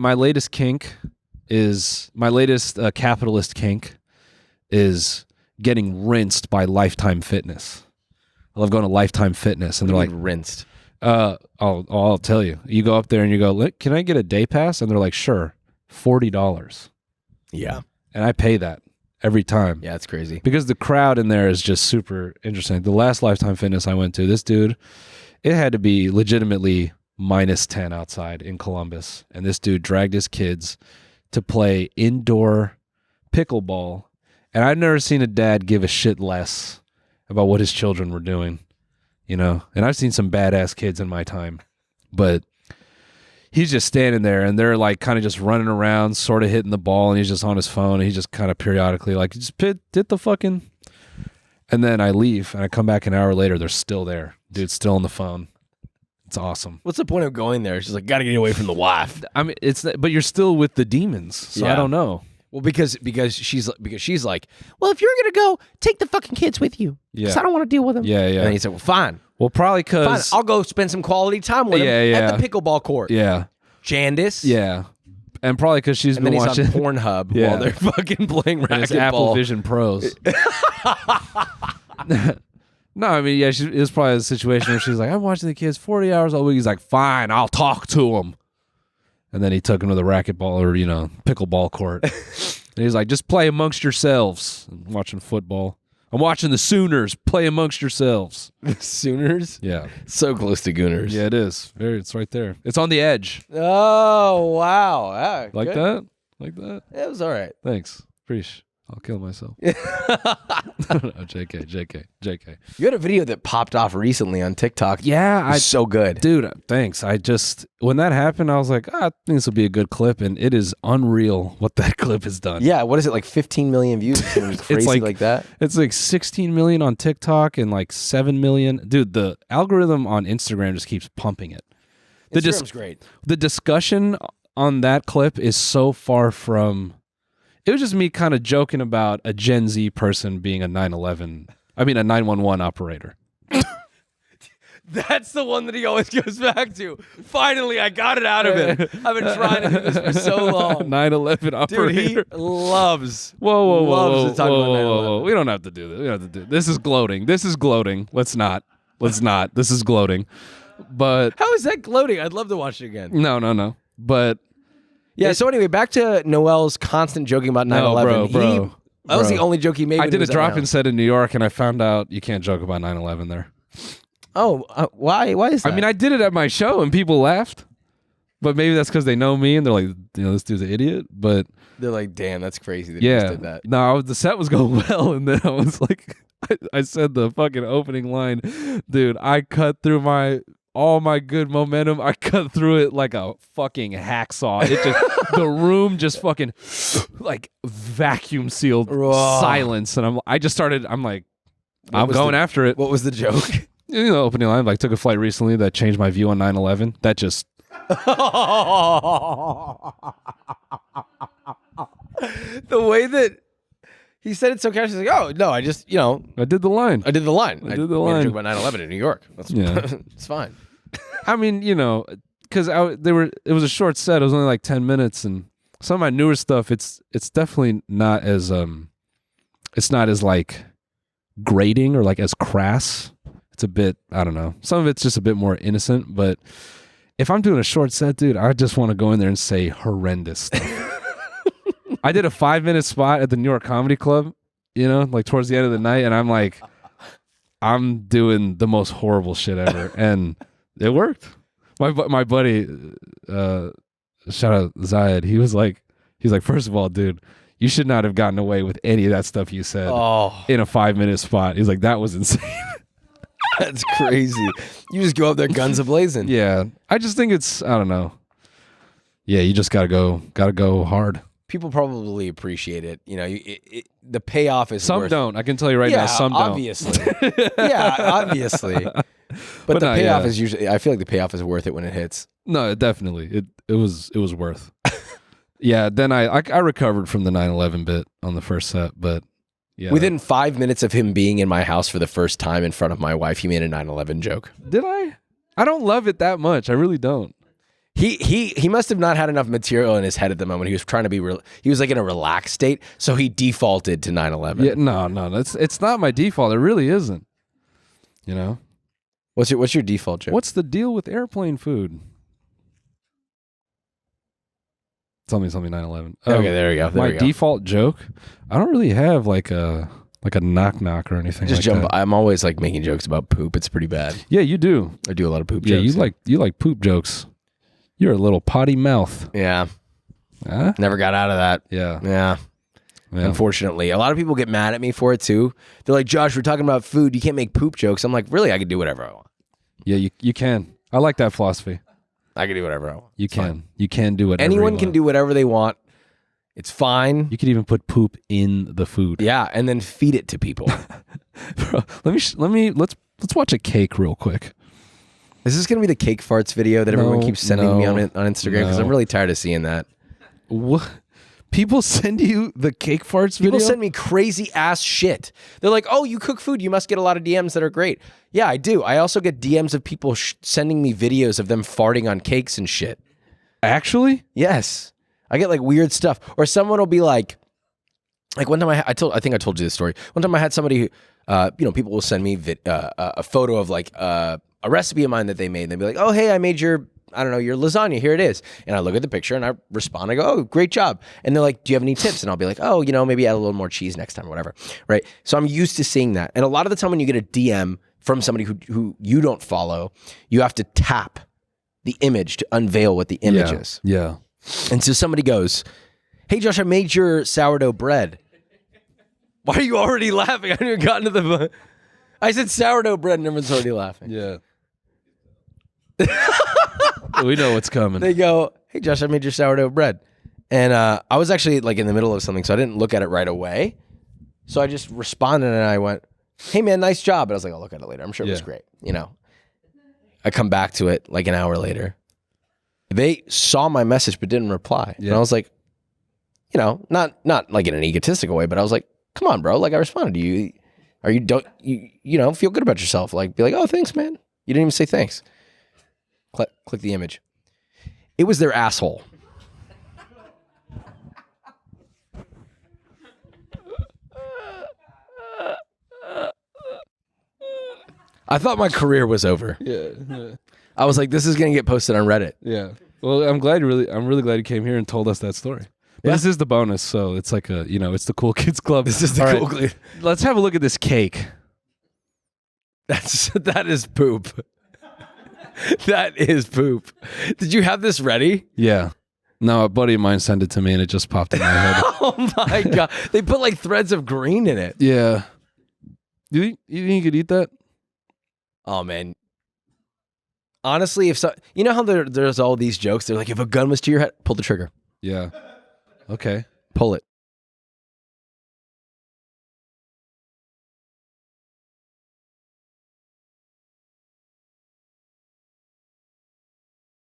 my latest kink is my latest capitalist kink is getting rinsed by Lifetime Fitness. I love going to Lifetime Fitness, and they're like rinsed. I'll tell you. You go up there and you go, can I get a day pass? And they're like, sure, $40. Yeah, and I pay that every time. Yeah, it's crazy because the crowd in there is just super interesting. The last Lifetime Fitness I went to, this dude, it had to be legitimately -10 outside in Columbus, and this dude dragged his kids to play indoor pickleball, and I've never seen a dad give a shit less about what his children were doing, you know. And I've seen some badass kids in my time, but he's just standing there, and they're like kind of just running around, sort of hitting the ball, and he's just on his phone, and he's just kind of periodically like, just did the fucking. And then I leave, and I come back an hour later, they're still there. Dude's still on the phone. It's awesome. What's the point of going there? She's like, gotta get away from the wife. I mean, but you're still with the demons, so I don't know. Well, because she's like, well, if you're gonna go, take the fucking kids with you. Yeah, I don't want to deal with them. Yeah. And he said, well, fine. Well, probably because I'll go spend some quality time with him at the pickleball court. Yeah, Candace. Yeah, and probably because she's been watching on Pornhub while they're fucking playing racquetball. It's Apple Vision Pros. No, I mean, yeah, it was probably a situation where she's like, I'm watching the kids 40 hours a week. He's like, fine, I'll talk to them. And then he took him to the racquetball or, pickleball court. And he's like, just play amongst yourselves. I'm watching football. I'm watching the Sooners. Play amongst yourselves. Sooners? Yeah. So close to Gooners. Yeah, it is. It's right there. It's on the edge. Oh, wow. Like good. that? Like that? It was all right. Thanks. Appreciate. I'll kill myself. No, JK. You had a video that popped off recently on TikTok. Yeah. So good. Dude, thanks. When that happened, I was like, I think this will be a good clip. And it is unreal what that clip has done. Yeah. What is it, like 15 million views? Crazy like that? It's like 16 million on TikTok and like 7 million. Dude, the algorithm on Instagram just keeps pumping it. Instagram's great. The discussion on that clip is so far from... It was just me kind of joking about a Gen Z person being a 911 operator. That's the one that he always goes back to. Finally, I got it out of him. I've been trying to do this for so long. 911 operator. Dude, he loves. Whoa. To talk about 911. We don't have to do this. This is gloating. Let's not. This is gloating. But how is that gloating? I'd love to watch it again. No. But yeah, so anyway, back to Noel's constant joking about 9/11. Bro. That was the only joke he made. I did a drop-in set in New York, and I found out you can't joke about 9/11 there. Oh, why? Why is that? I mean, I did it at my show, and people laughed. But maybe that's because they know me, and they're like, this dude's an idiot. But they're like, damn, that's crazy that he just did that. No, the set was going well, and then I was like, I said the fucking opening line. Dude, I cut through all my good momentum. I cut through it like a fucking hacksaw. It just the room just fucking like vacuum sealed silence, and I'm like, I'm going after it. What was the joke? Opening line, like, took a flight recently that changed my view on 9/11. That just the way that he said it so casually, like, oh no, I just I did the line. I did the line. I did the line. Joke about 9/11 in New York. It's fine. I mean, because it was a short set. It was only like 10 minutes, and some of my newer stuff, it's definitely not as it's not as like grating or like as crass. It's a bit, I don't know. Some of it's just a bit more innocent, but if I'm doing a short set, dude, I just want to go in there and say horrendous stuff. I did a 5-minute spot at the New York Comedy Club, like towards the end of the night, and I'm like, I'm doing the most horrible shit ever, and it worked. My buddy, shout out Zayed, he's like, first of all, dude, you should not have gotten away with any of that stuff you said in a 5-minute spot. He's like, that was insane. That's crazy. You just go up there guns a-blazing. Yeah. I just think I don't know. Yeah, you just gotta go hard. People probably appreciate it. The payoff is some don't. I can tell you right now, some obviously. Yeah, obviously. But the payoff is usually, I feel like the payoff is worth it when it hits. No, definitely. It was worth. Yeah, then I recovered from the 9/11 bit on the first set, but yeah. Within 5 minutes of him being in my house for the first time in front of my wife, he made a 9/11 joke. Did I? I don't love it that much. I really don't. He must have not had enough material in his head at the moment. He was trying to be he was like in a relaxed state, so he defaulted to 9/11. Yeah, no, it's not my default. It really isn't. You know, what's your default joke? What's the deal with airplane food? Tell me something 9/11. Okay, there we go. My default joke. I don't really have like a knock or anything. Just like jump. that. I'm always like making jokes about poop. It's pretty bad. Yeah, you do. I do a lot of poop Yeah, jokes. you like poop jokes. You're a little potty mouth. Yeah. Huh? Never got out of that. Yeah. Yeah. Unfortunately, a lot of people get mad at me for it too. They're like, Josh, we're talking about food. You can't make poop jokes. I'm like, really? I can do whatever I want. Yeah, you can. I like that philosophy. I can do whatever I want. You can. You can do whatever. Anyone can do whatever they want. It's fine. You could even put poop in the food. Yeah, and then feed it to people. Bro, let's watch a cake real quick. Is this gonna be the cake farts video that everyone keeps sending me on Instagram? Because I'm really tired of seeing that. What? People send you the cake farts video? People send me crazy ass shit. They're like, oh, you cook food. You must get a lot of DMs that are great. Yeah, I do. I also get DMs of people sending me videos of them farting on cakes and shit. Actually? Yes. I get like weird stuff. Or someone will be like one time I think I told you this story. One time I had somebody who, people will send me a photo of like a recipe of mine that they made. And they'll be like, oh, hey, I made your lasagna. Here it is. And I look at the picture and I respond. I go, oh, great job. And they're like, do you have any tips? And I'll be like, oh, maybe add a little more cheese next time or whatever. Right. So I'm used to seeing that. And a lot of the time when you get a DM from somebody who you don't follow, you have to tap the image to unveil what the image is. Yeah. And so somebody goes, hey, Josh, I made your sourdough bread. Why are you already laughing? I haven't even gotten to the... I said sourdough bread and everyone's already laughing. Yeah. We know what's coming. They go, hey, Josh, I made your sourdough bread. And I was actually like in the middle of something, so I didn't look at it right away. So I just responded and I went, hey, man, nice job. But I was like, I'll look at it later. I'm sure it was great. I come back to it like an hour later. They saw my message but didn't reply. Yeah. And I was like, not like in an egotistical way, but I was like, come on, bro. Like I responded to you. Feel good about yourself. Like be like, oh, thanks, man. You didn't even say thanks. Click the image. It was their asshole. I thought my career was over. Yeah. I was like, this is going to get posted on Reddit. Yeah. Well, I'm really glad you came here and told us that story. But this is the bonus, so it's like it's the Cool Kids Club. This is the All cool right. Let's have a look at this cake. That is poop. That is poop. Did you have this ready? Yeah. No, a buddy of mine sent it to me and it just popped in my head. Oh my God. They put like threads of green in it. Yeah. You think you could eat that? Oh man. Honestly, you know how there's all these jokes, they're like, if a gun was to your head, pull the trigger. Yeah. Okay. Pull it.